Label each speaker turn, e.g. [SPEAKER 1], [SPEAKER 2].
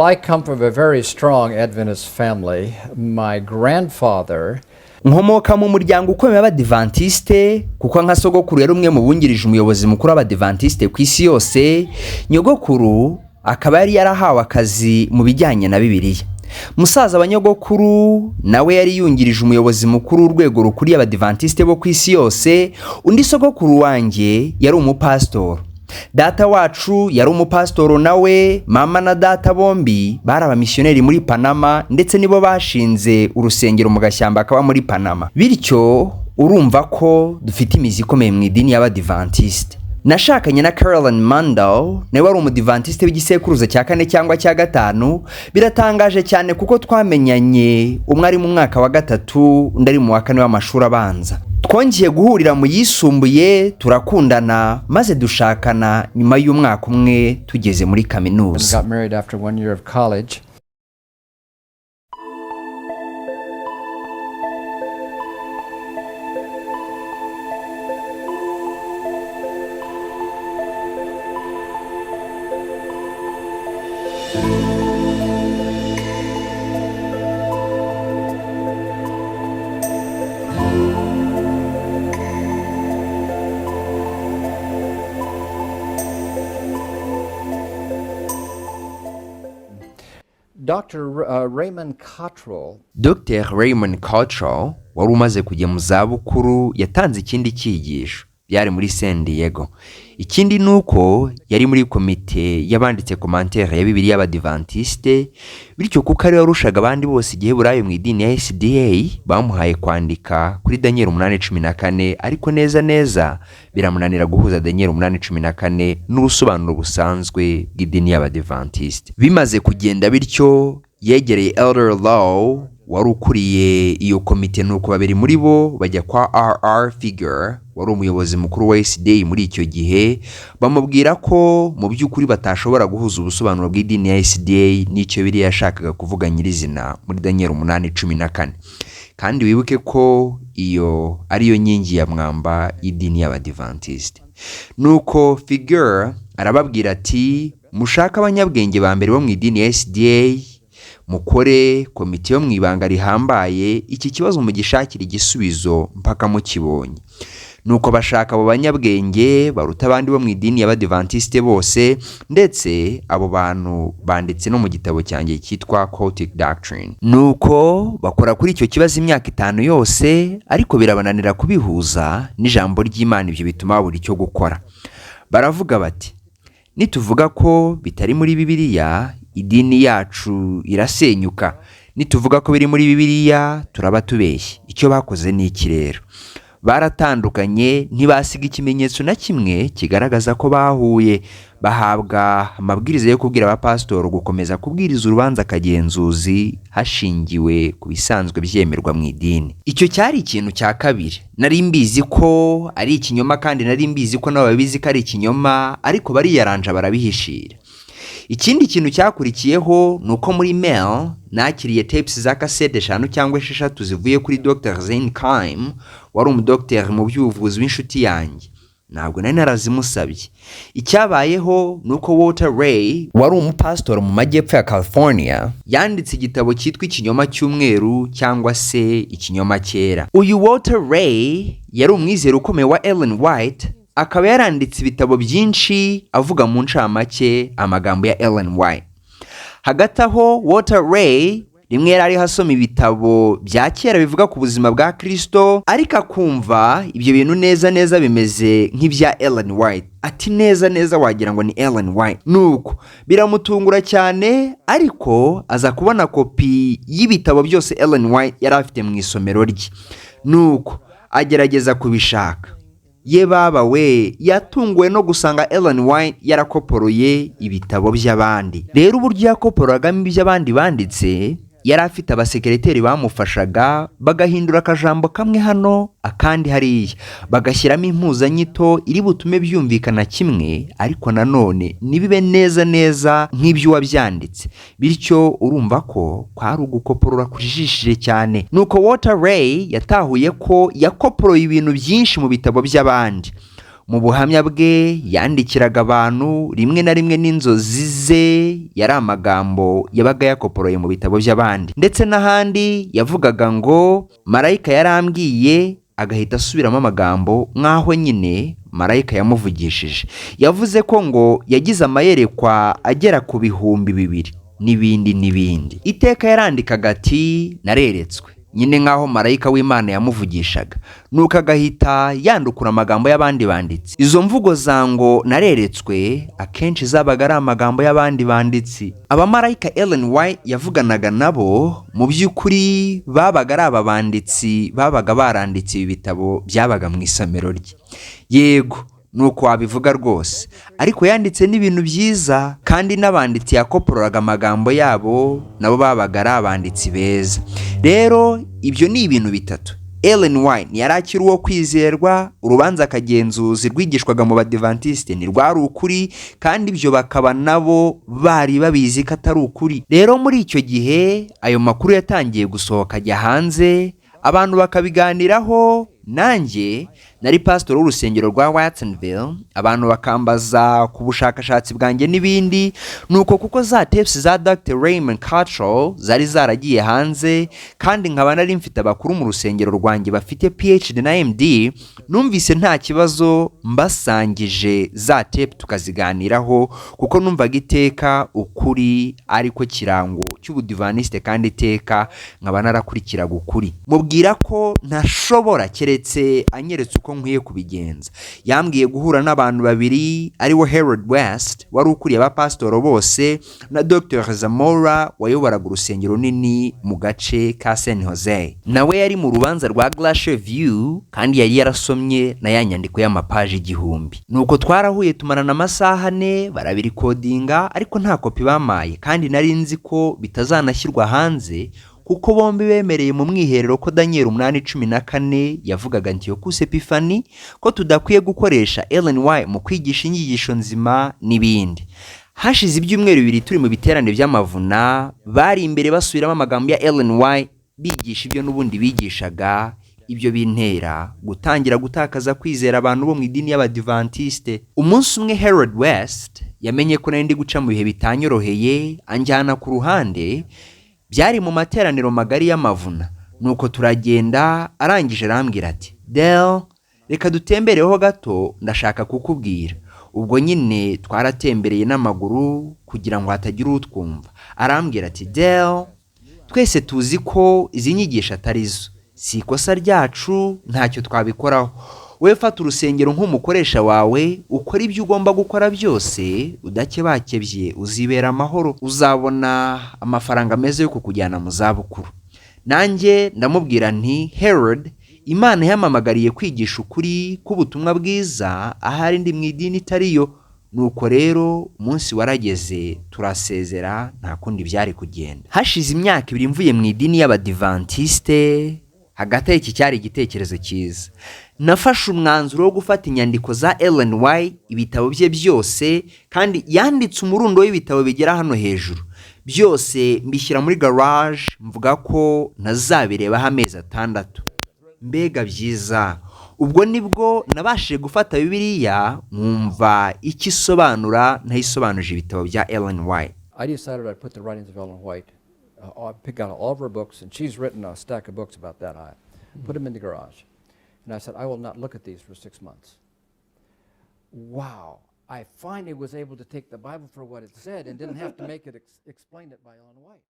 [SPEAKER 1] I come from a very strong Adventist family. My grandfather
[SPEAKER 2] nkomoka mu muryango ukomeye w'Abadventiste kuko nka sogokuru yari umwe mu bungirije umuyobozi mukuru w'Abadventiste ku isi yose. Nyogokuru akaba yari yarahawe akazi mu bijyanye na Bibiliya. Musaza wa nyogokuru nawe yari yungirije umuyobozi mukuru w'urwego rukuriye Abadventiste bo ku isi yose. Undi sogokuru wanjye yari umupasitoro. Data wacu yari umupasitoro nawe. Mama na data bombi bari abamisiyoneri muri Panama ndetse nibo bashinze urusengero mu gashyamba kaba muri Panama. Bityo urumva ko dufite imizi ikomeye mu idini y'Abadventiste. Nashakanye na Caroline Mandel, nawe wari umudivantiste w'igisekuruza cya 4 cyangwa cya 5. Biratangaje cyane kuko twamenyanye umwe ari mu mwaka wa 3 undi ari mu wa 4 w'amashuri abanza. Twongeye guhurira mu yisumbuye turakundana maze dushakana nyuma y'umwaka umwe tugeze muri kaminuza.
[SPEAKER 1] got married after 1 year of college.
[SPEAKER 2] Dr. Raymond Cottrell wari umaze kujya mu zabukuru yatanze ikindi cyigisho. Byari muri San Diego. Ikindi nuko yari muri komite y'abanditse commentaire ya Bibiliya y'Abadventiste, bityo kuko ari warushaga abandi bose igihe burayo mu idini ya SDA, bamuhaye kwandika kuri Daniel 8:14, ariko neza biramunanira guhuza Daniel 8:14 n'ubusobanuro busanzwe bw'idini y'Abadventiste. Bimaze kugenda bityo yegereye Elder Law wari ukuriye iyo komite, nuko babiri muri bo bajya kwa RR Figure wari umuyobozi mukuru wa SDA muri icyo gihe, bamubwira ko mu by'ukuri batashobora guhuza ubusobanuro bw'idini ya SDA n'icyo biri yashakaga kuvuga nyirizina muri Daniel 8:14. Kandi wibuke ko iyo ariyo nyingi ya mwamba y'idini y'Abadventiste. Nuko Figure arababwira ati, mushaka abanyabwenge ba mbere bo mu idini ya SDA, mukore komite yo mwibanga rihambaye, iki kibazo mugishakira igisubizo mpaka mukibonye. Nuko bashaka abo banyabwenge baruta abandi bo mu idini y'Abadventiste bose, ndetse abo bantu banditse no mu gitabo cyanjye cyitwa Cultic Doctrine. Nuko bakora kuri icyo kibazo imyaka 5 yose, ariko birabananira kubihuza n'ijambo ry'Imana. Ibyo bituma babura icyo gukora. Baravuga bati, nituvuga ko bitari muri Bibiliya, idini yacu irasenyuka. Nituvuga ko biri muri Bibiliya, turaba tubeshye. Icyo bakoze ni iki rero? Baratandukanye, ntibasiga ikimenyetso na kimwe kigaragaza ko bahuye. Bahabwa amabwiriza yo kubwira abapasitoro gukomeza kubwiriza urubanza kagenzuzi hashingiwe ku bisanzwe byemerwa mu idini. Icyo cyari ikintu cya kabiri. Nari mbizi ko ari ikinyoma, kandi nari mbizi ko n'ababizi ko ari ikinyoma, ariko bariyaranja barabihishira. Ikindi kintu cyakurikiyeho nuko muri mail nakiriye tapes za cassette 5 cyangwa 6 zivuye kuri Dr. Zane Kime, wari umudokiteri mu by'ubuvuzi w'inshuti yanjye. Ntabwo nari narazimusabye. Icyabayeho nuko Walter Ray wari umupasitoro mu majyepfo ya California yanditse igitabo cyitwa Ikinyoma cy'umweru cyangwa se Ikinyoma cyera. Uyu Walter Ray yari umwizero ukomeye wa Ellen White, akaba yaranditse ibitabo byinshi avuga mu ncamake amagambo ya Ellen White. Hagati aho Walter Ray rimwe yari hasoma ibitabo bya kera bivuga ku buzima bwa Kristo, ariko akumva ibyo bintu neza bimeze nk'ibya Ellen White. Ati neza wagira ngo ni Ellen White. Nuko biramutungura cyane, ariko aza kubona kopi y'ibitabo byose Ellen White yari afite mu isomero rye. Nuko agerageza kubishaka. Ye baba we, yatunguwe no gusanga Ellen White yarakoporoye ibitabo by'abandi. Rero uburyo yakoporagamo iby'abandi banditse, yari afite abasekreteri bamufashaga, bagahindura akajambo kamwe hano akandi hariya, bagashyiramo impuzanyito iri butume byumvikana kimwe, ariko nanone nibibe neza nk'ibyo wabyanditse. Bityo urumva ko kwari ugukoporora kujishije cyane. Nuko Walter Ray yatahuye ko yakoporoye ibintu byinshi mu bitabo by'abandi. mu buhamya bwe yandikiraga abantu rimwe na rimwe n'inzozi ze yari amagambo yabaga yakoporoye mu bitabo by'abandi, ndetse n'ahandi yavugaga ngo marayika yarambwiye, agahita asubiramo amagambo nk'aho nyine marayika yamuvugishije. Yavuze ko ngo yagize amayerekwa agera ku 2,000 n'ibindi. Iteka yarandikaga ati nareretswe, nyine nk'aho marayika w'Imana yamuvugishaga, nuko agahita yandukura amagambo y'abandi banditsi. Izo mvugo za ngo nareretswe akenshi zabaga ari amagambo y'abandi banditsi. Abamarayika Ellen White yavuganaga nabo mu by'ukuri babaga ari aba banditsi babaga baranditse ibi bitabo byabaga mu isomero rye. Yego, nuko wabivuga rwose, ariko yanditse n'ibintu byiza, kandi n'abanditsi yakopororaga amagambo yabo nabo babaga ari abanditsi beza. Rero ibyo ni ibintu bitatu. Ellen White yari akiri uwo kwizerwa, urubanza akagenzuzi rwigishwaga mu Adventist ni rwari ukuri, kandi ibyo bakaba nabo bari babizi ko atari ukuri. Rero muri icyo gihe ayo makuru yatangiye gusohoka ajya hanze, abantu bakabiganiraho. Nanjye nari pastor w'urusengero rwa Watsonville, abantu bakambaza ku bushakashatsi bwanjye n'ibindi, nuko kuko za tapes za Dr. Raymond Cottrell zari zaragiye hanze, kandi nkaba nari mfite abakuru mu rusengero rwanjye bafite PhD na MD, numvise nta kibazo mbasangije za tape tukaziganiraho, kuko numvaga iteka ukuri ariko kirango cy'Ubudivantiste, kandi iteka nkaba narakurikiraga ukuri. Mubwira ko ntashobora keretse anyeretse uko nkwiye kubigenza. Yambwiye guhura n'abantu babiri, ariwo Harold West wari ukuriye abapasitoro bose, na Dr. Zamora wayoboraga urusengero runini mu gace ka San Jose. Nawe yari mu rubanza rwa Glacier View, kandi yari yarasomye na ya nyandiko y'amapaji 1000. Nuko twarahuye tumarana amasaha 4 barabirikodinga, ariko nta kopi bamaye, kandi nari nzi ko bitazanashyirwa hanze, kuko bombi bemereye mu mwiherero ko Daniel 8:14 yavugaga Antiochus Epifani ko tudakwiye gukoresha Ellen White mu kwigisha inyigisho nzima n'ibindi. Hashize ibyumweru 2 turi mu biterane by'amavuna, bari imbere basubiramo amagambo ya Ellen White bigisha ibyo n'ubundi bigishaga. Ibyo bintera gutangira gutakaza kwizera abantu bo mu idini y'Abadventiste. Umunsi umwe Harold West yamenye ko nari ndi guca mu bihe bitanyoroheye, anjyana ku ruhande. Byari mu materaniro magari y'amavuna, nuko turagenda, arangije arambwira ati Dale, reka dutembereho gato, ndashaka kukubwira. Ubwo nyine twaratembereye n'amaguru kugira ngo hatagira utwumva. Arambwira ati Dale, twese tuzi ko izi nyigisho atari zo, si ikosa ryacu, ntacyo twabikoraho. We fata urusengero nk'umukoresha wawe, ukora ibyo ugomba gukora byose, udakebakebye, uzibera amahoro, uzabona amafaranga meza yo kukujyana mu zabukuru. Nanjye ndamubwira nti Harold, Imana yamamagariye kwigisha ukuri k'ubutumwa bwiza, ahari ndi mu idini itariyo. Nuko rero umunsi warageze, turasezera, nta kundi byari kugenda. Hashize imyaka 2 mvuye mu idini y'Abadventiste, hagati y'iki cyari igitekerezo cyiza. Nafashe umwanzuro wo gufata inyandiko za Ellen White, ibitabo bye byose, kandi yanditse umurundo w'ibitabo bigera hano hejuru, byose mbishyira muri garage, mvuga ko ntazabireba amezi 6. Mbega byiza! Ubwo nibwo nabashije gufata Bibiliya, nkumva icyo isobanura, ntayisobanuje ibitabo bya Ellen White.
[SPEAKER 1] I decided I'd put the writings of Ellen White. I pick out all of her books, and she's written a stack of books about that high. Put them in the garage. And I said, I will not look at these for 6 months. Wow. I finally was able to take the Bible for what it said and didn't have to make it explain it by Ellen White.